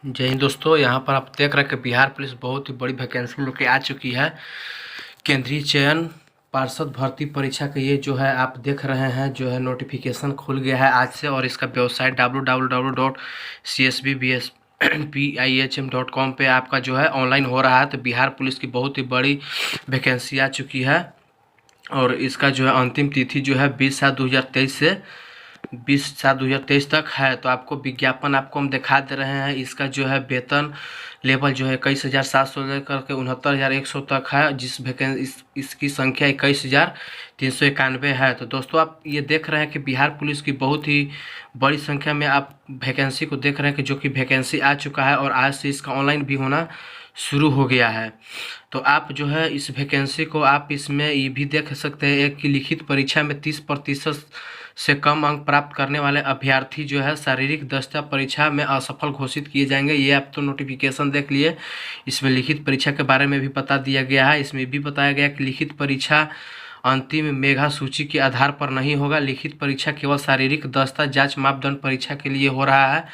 जय हिंद दोस्तों। यहाँ पर आप देख रहे हैं कि बिहार पुलिस बहुत ही बड़ी वैकेंसी लेके आ चुकी है। केंद्रीय चयन पार्षद भर्ती परीक्षा के ये जो है आप देख रहे हैं जो है नोटिफिकेशन खुल गया है आज से, और इसका वेबसाइट www.csbbihm.com पे आपका जो है ऑनलाइन हो रहा है। तो बिहार पुलिस की बहुत ही बड़ी वैकेंसी आ चुकी है और इसका जो है अंतिम तिथि जो है 20/7/2023 तक है। तो आपको विज्ञापन आपको हम दिखा दे रहे हैं। इसका जो है वेतन लेवल जो है 21,700 लेकर के 69,100 तक है, जिस वैकेंसी इसकी संख्या 21,391 है। तो दोस्तों आप ये देख रहे हैं कि बिहार पुलिस की बहुत ही बड़ी संख्या में आप वैकेंसी को देख रहे हैं कि जो कि वैकेंसी आ चुका है और आज से इसका ऑनलाइन भी होना शुरू हो गया है। तो आप जो है इस वैकेंसी को आप इसमें ये भी देख सकते हैं कि लिखित परीक्षा में 30% से कम अंक प्राप्त करने वाले अभ्यर्थी जो है शारीरिक दक्षता परीक्षा में असफल घोषित किए जाएंगे। ये आप तो नोटिफिकेशन देख लिए। इसमें लिखित परीक्षा के बारे में भी बता दिया गया है। इसमें भी बताया गया कि लिखित परीक्षा अंतिम मेधा सूची के आधार पर नहीं होगा। लिखित परीक्षा केवल शारीरिक दक्षता जांच मापदंड परीक्षा के लिए हो रहा है।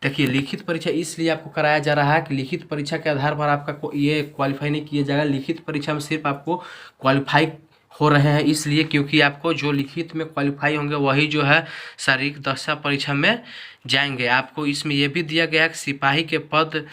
देखिए, लिखित परीक्षा इसलिए आपको कराया जा रहा है कि लिखित परीक्षा के आधार पर आपका ये क्वालिफाई नहीं किया जाएगा। लिखित परीक्षा में सिर्फ आपको क्वालिफाई हो रहे हैं इसलिए क्योंकि आपको जो लिखित में क्वालिफाई होंगे वही जो है शारीरिक दक्षता परीक्षा में जाएंगे। आपको इसमें यह भी दिया गया है कि सिपाही के पद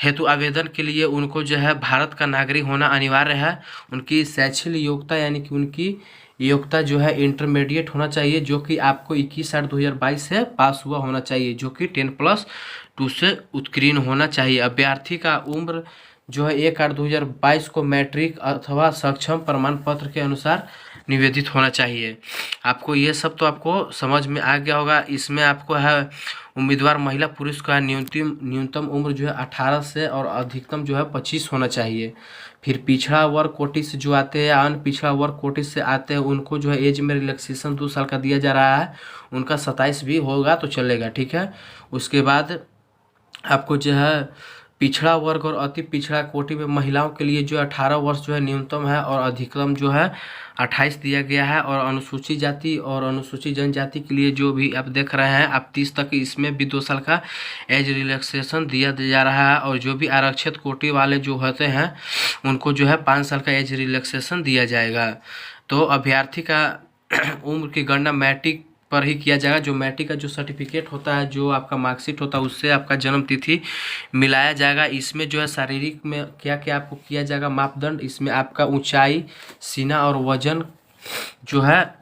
हेतु आवेदन के लिए उनको जो है भारत का नागरिक होना अनिवार्य है। उनकी शैक्षणिक योग्यता यानी कि उनकी योग्यता जो है इंटरमीडिएट होना चाहिए, जो कि आपको 21/8/2022 से पास हुआ होना चाहिए, जो कि 10+2 से उत्तीर्ण होना चाहिए। अभ्यर्थी का उम्र जो है 1/8/2022 को मैट्रिक अथवा सक्षम प्रमाण पत्र के अनुसार निवेदित होना चाहिए। आपको ये सब तो आपको समझ में आ गया होगा। इसमें आपको है उम्मीदवार महिला पुरुष का न्यूनतम उम्र जो है 18 से और अधिकतम जो है 25 होना चाहिए। फिर पिछड़ा वर्ग कोटि से जो आते हैं, अन्य पिछड़ा वर्ग कोटि से आते हैं, उनको जो है एज में रिलैक्सेशन 2 साल का दिया जा रहा है। उनका 27 भी होगा तो चलेगा, ठीक है। उसके बाद आपको जो है पिछड़ा वर्ग और अति पिछड़ा कोटि में महिलाओं के लिए जो 18 वर्ष जो है न्यूनतम है और अधिकतम जो है 28 दिया गया है। और अनुसूचित जाति और अनुसूचित जनजाति के लिए जो भी आप देख रहे हैं आप 30 तक, इसमें भी 2 साल का एज रिलैक्सेशन दिया जा रहा है। और जो भी आरक्षित कोटि वाले जो होते हैं उनको जो है 5 साल का एज रिलैक्सेशन दिया जाएगा। तो अभ्यर्थी का उम्र की गणना मैट्रिक पर ही किया जाएगा। जो मैट्रिक का जो सर्टिफिकेट होता है, जो आपका मार्कशीट होता है, उससे आपका जन्म तिथि मिलाया जाएगा। इसमें जो है शारीरिक में क्या क्या आपको किया जाएगा मापदंड, इसमें आपका ऊंचाई, सीना और वजन जो है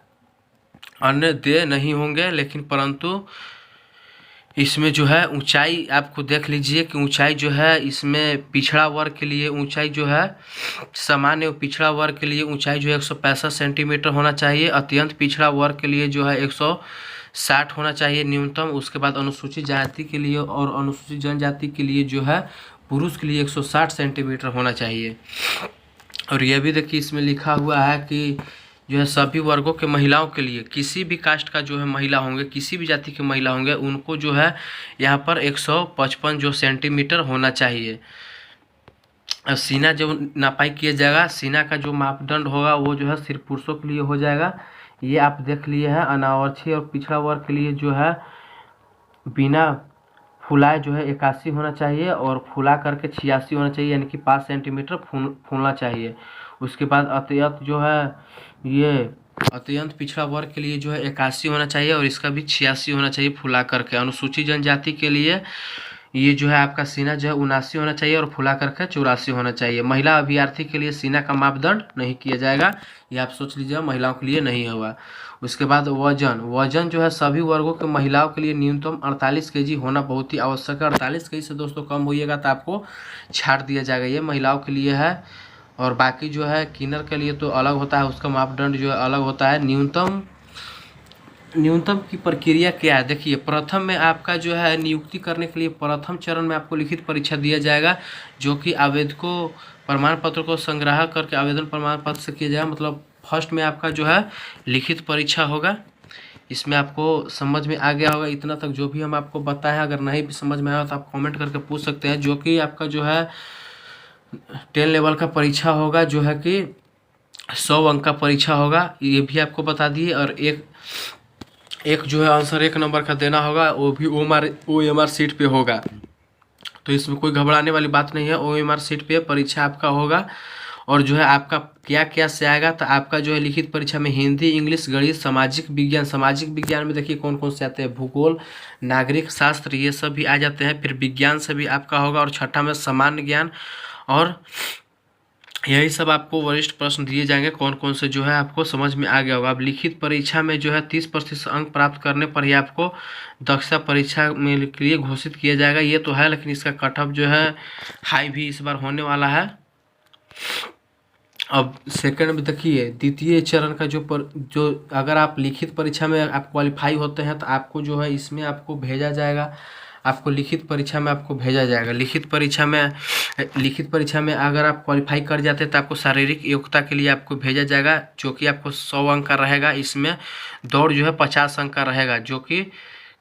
अन्य दे नहीं होंगे, लेकिन परंतु इसमें जो है ऊंचाई आपको देख लीजिए कि ऊंचाई जो है इसमें पिछड़ा वर्ग के लिए ऊंचाई जो है सामान्य पिछड़ा वर्ग के लिए ऊंचाई जो है 165 सेंटीमीटर होना चाहिए। अत्यंत पिछड़ा वर्ग के लिए जो है 160 होना चाहिए न्यूनतम। उसके बाद अनुसूचित जाति के लिए और अनुसूचित जनजाति के लिए जो है पुरुष के लिए 160 सेंटीमीटर होना चाहिए। और यह भी देखिए इसमें लिखा हुआ है कि जो है सभी वर्गों के महिलाओं के लिए, किसी भी कास्ट का जो है महिला होंगे, किसी भी जाति के महिला होंगे, उनको जो है यहाँ पर 155 जो सेंटीमीटर होना चाहिए। सीना जब नापाई किया जाएगा, सीना का जो मापदंड होगा वो जो है सिर्फ पुरुषों के लिए हो जाएगा। ये आप देख लिए हैं। अनारक्षित और पिछड़ा वर्ग के लिए जो है बिना फुलाए जो है 81 होना चाहिए और फुला करके 86 होना चाहिए, यानी कि 5 सेंटीमीटर फूलना चाहिए। उसके बाद अत्यंत जो है ये अत्यंत पिछड़ा वर्ग के लिए जो है 81 होना चाहिए और इसका भी 86 होना चाहिए फुला करके। अनुसूचित जनजाति के लिए ये जो है आपका सीना जो है 79 होना चाहिए और फुला करके 84 होना चाहिए। महिला अभ्यर्थी के लिए सीना का मापदंड नहीं किया जाएगा, ये आप सोच लीजिए, महिलाओं के लिए नहीं होगा। उसके बाद वजन जो है सभी वर्गों के महिलाओं के लिए न्यूनतम 48 केजी होना बहुत ही आवश्यक है। 48 केजी से दोस्तों कम होइएगा तो आपको छाड़ दिया जाएगा। ये महिलाओं के लिए है। और बाकी जो है किन्नर के लिए तो अलग होता है, उसका मापदंड जो है अलग होता है। न्यूनतम की प्रक्रिया क्या है, देखिए प्रथम में आपका जो है नियुक्ति करने के लिए प्रथम चरण में आपको लिखित परीक्षा दिया जाएगा, जो कि आवेदकों प्रमाण पत्र को संग्रह करके आवेदन प्रमाण पत्र से किया जाएगा। मतलब फर्स्ट में आपका जो है लिखित परीक्षा होगा। इसमें आपको समझ में आ गया होगा इतना तक जो भी हम आपको बताएं। अगर नहीं भी समझ में आया तो आप कमेंट करके पूछ सकते हैं। जो कि आपका जो है 10 लेवल का परीक्षा होगा, जो है कि 100 अंक का परीक्षा होगा, ये भी आपको बता दिए। और एक जो है आंसर 1 नंबर का देना होगा, वो भी OMR सीट पे होगा। तो इसमें कोई घबराने वाली बात नहीं है। OMR सीट पे परीक्षा आपका होगा। और जो है आपका क्या क्या से आएगा, तो आपका जो है लिखित परीक्षा में हिंदी, इंग्लिश, गणित, सामाजिक विज्ञान में देखिए कौन कौन से आते हैं, भूगोल, नागरिक शास्त्र, ये सब भी आ जाते हैं। फिर विज्ञान से भी आपका होगा। और छठा में सामान्य ज्ञान, और यही सब आपको वरिष्ठ प्रश्न दिए जाएंगे कौन कौन से, जो है आपको समझ में आ गया होगा। अब लिखित परीक्षा में जो है 30% अंक प्राप्त करने पर ही आपको दक्षता परीक्षा में के लिए घोषित किया जाएगा। ये तो है, लेकिन इसका कट ऑफ जो है हाई भी इस बार होने वाला है। अब सेकंड में देखिए द्वितीय चरण का जो अगर आप लिखित परीक्षा में आप क्वालिफाई होते हैं तो आपको जो है इसमें आपको भेजा जाएगा, आपको लिखित परीक्षा में आपको भेजा जाएगा। लिखित परीक्षा में अगर आप क्वालिफाई कर जाते हैं तो आपको शारीरिक योग्यता के लिए आपको भेजा जाएगा, जो कि आपको 100 अंक का रहेगा। इसमें दौड़ जो है 50 अंक का रहेगा, जो कि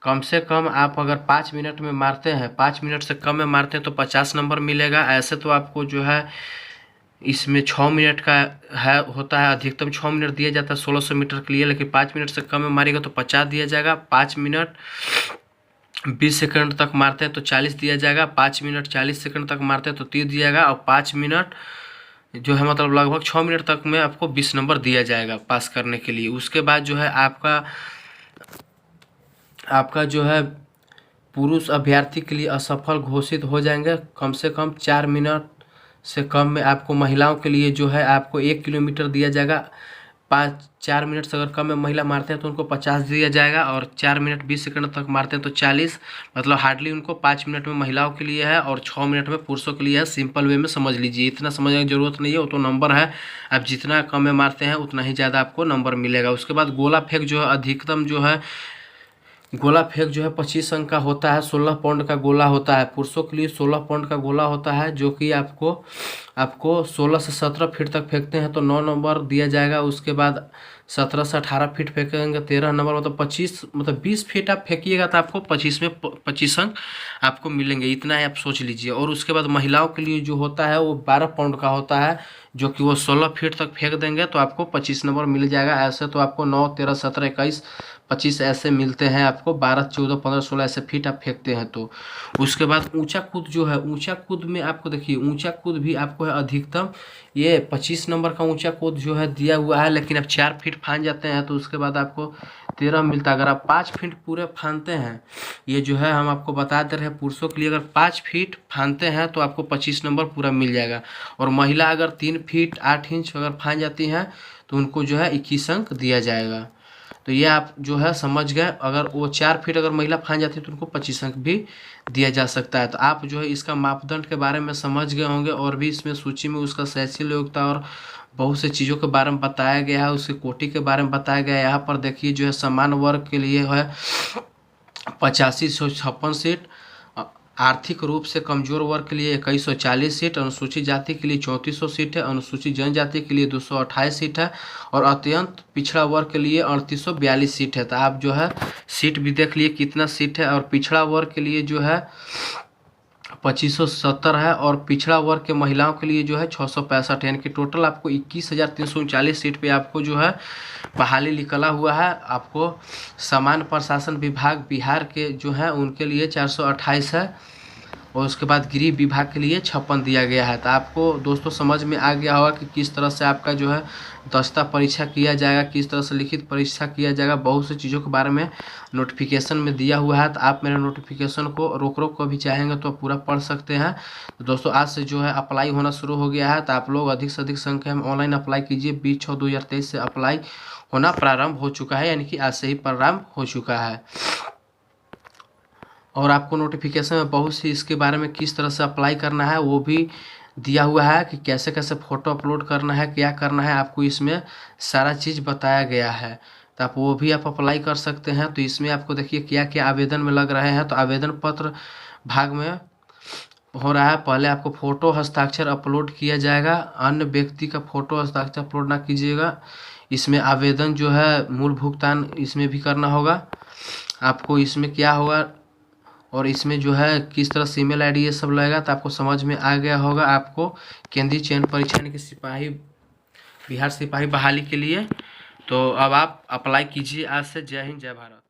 कम से कम आप अगर 5 मिनट में मारते हैं, 5 मिनट से कम में मारते हैं तो 50 नंबर मिलेगा। ऐसे तो आपको जो है इसमें 6 मिनट का होता है, अधिकतम 6 मिनट दिया जाता है 1600 मीटर के लिए, लेकिन 5 मिनट से कम में मारेगा तो 50 दिया जाएगा। 5 मिनट 20 सेकंड तक मारते हैं तो 40 दिया जाएगा। 5 मिनट 40 सेकंड तक मारते हैं तो 30 दिया जाएगा। और 5 मिनट जो है मतलब लगभग 6 मिनट तक में आपको 20 नंबर दिया जाएगा पास करने के लिए। उसके बाद जो है आपका जो है पुरुष अभ्यर्थी के लिए असफल घोषित हो जाएंगे। कम से कम 4 मिनट से कम में आपको महिलाओं के लिए जो है आपको 1 किलोमीटर दिया जाएगा। 4 मिनट से अगर कम में महिला मारते हैं तो उनको 50 दिया जाएगा। और 4 मिनट 20 सेकंड तक मारते हैं तो 40, मतलब हार्डली उनको 5 मिनट में महिलाओं के लिए है और 6 मिनट में पुरुषों के लिए है। सिंपल वे में समझ लीजिए, इतना समझने की जरूरत नहीं है, वो तो नंबर है। आप जितना कम में मारते हैं उतना ही ज़्यादा आपको नंबर मिलेगा। उसके बाद गोला फेंक जो है अधिकतम जो है गोला फेंक जो है 25 अंक का होता है। 16 पाउंड का गोला होता है। पुरुषों के लिए 16 पाउंड का गोला होता है, जो कि आपको 16 से 17 फीट तक फेंकते हैं तो 9 नंबर दिया जाएगा। उसके बाद 17 से 18 फीट फेंकेंगे 13 नंबर, मतलब 20 फीट आप फेंकिएगा तो आपको 25 में 25 अंक आपको मिलेंगे। इतना है, आप सोच लीजिए। और उसके बाद महिलाओं के लिए जो होता है वो 12 पाउंड का होता है, जो कि वो 16 फीट तक फेंक देंगे तो आपको 25 नंबर मिल जाएगा। ऐसे तो आपको 9, 13, 17, 21, 25 ऐसे मिलते हैं आपको। 12, 14, 15, 16 ऐसे फीट आप फेंकते हैं तो। उसके बाद ऊंचा कूद जो है, ऊंचा कूद में आपको देखिए ऊंचा कूद भी आपको है अधिकतम ये 25 नंबर का ऊंचा कूद जो है दिया हुआ है। लेकिन आप 4 फीट फान जाते हैं तो उसके बाद आपको 13 मिलता है। अगर आप 5 फीट पूरे फानते हैं, ये जो है हम आपको बता दे रहे हैं, पुरुषों के लिए अगर 5 फीट फानते हैं तो आपको 25 नंबर पूरा मिल जाएगा। और महिला अगर 3 फीट 8 इंच अगर फान जाती हैं तो उनको जो है 21 अंक दिया जाएगा। तो ये आप जो है समझ गए। अगर वो 4 फीट अगर महिला फान जाती है तो उनको 25 अंक भी दिया जा सकता है। तो आप जो है इसका मापदंड के बारे में समझ गए होंगे। और भी इसमें सूची में उसका शैक्षिक योग्यता और बहुत से चीज़ों के बारे में बताया गया है, उसके कोटि के बारे में बताया गया है। यहाँ पर देखिए जो है समान वर्ग के लिए है 8556 सीट, आर्थिक रूप से कमजोर वर्ग के लिए 2140 सीट, अनुसूचित जाति के लिए 3400 सीट है, अनुसूचित जनजाति के लिए 228 सीट है, और अत्यंत पिछड़ा वर्ग के लिए 3842 सीट है। तो आप जो है सीट भी देख लिए कितना सीट है। और पिछड़ा वर्ग के लिए जो है 2570 है, और पिछड़ा वर्ग के महिलाओं के लिए जो है 665 है। यानी कि टोटल आपको 21,339 सीट पे आपको जो है बहाली निकला हुआ है। आपको सामान्य प्रशासन विभाग बिहार के जो है उनके लिए 428 है, और उसके बाद गृह विभाग के लिए 56 दिया गया है। तो आपको दोस्तों समझ में आ गया होगा कि किस तरह से आपका जो है दस्ता परीक्षा किया जाएगा, किस तरह से लिखित परीक्षा किया जाएगा। बहुत सी चीज़ों के बारे में नोटिफिकेशन में दिया हुआ है। तो आप मेरे नोटिफिकेशन को रोक को भी चाहेंगे तो पूरा पढ़ सकते हैं। तो दोस्तों आज से जो है अप्लाई होना शुरू हो गया है। तो आप लोग अधिक से अधिक संख्या में ऑनलाइन अप्लाई कीजिए। 20/6/2023 से अप्लाई होना प्रारंभ हो चुका है, यानी कि आज से ही प्रारंभ हो चुका है। और आपको नोटिफिकेशन में बहुत सी इसके बारे में किस तरह से अप्लाई करना है वो भी दिया हुआ है, कि कैसे कैसे फ़ोटो अपलोड करना है, क्या करना है, आपको इसमें सारा चीज़ बताया गया है। तो आप वो भी आप अप्लाई कर सकते हैं। तो इसमें आपको देखिए क्या क्या आवेदन में लग रहे हैं। तो आवेदन पत्र भाग में हो रहा है, पहले आपको फ़ोटो हस्ताक्षर अपलोड किया जाएगा। अन्य व्यक्ति का फ़ोटो हस्ताक्षर अपलोड ना कीजिएगा। इसमें आवेदन जो है मूल भुगतान इसमें भी करना होगा आपको। इसमें क्या होगा और इसमें जो है किस तरह से ईमेल आईडी ये सब लगेगा, तो आपको समझ में आ गया होगा। आपको केंद्रीय चयन परीक्षा यानी कि सिपाही, बिहार सिपाही बहाली के लिए। तो अब आप अप्लाई कीजिए आज से। जय हिंद, जय भारत।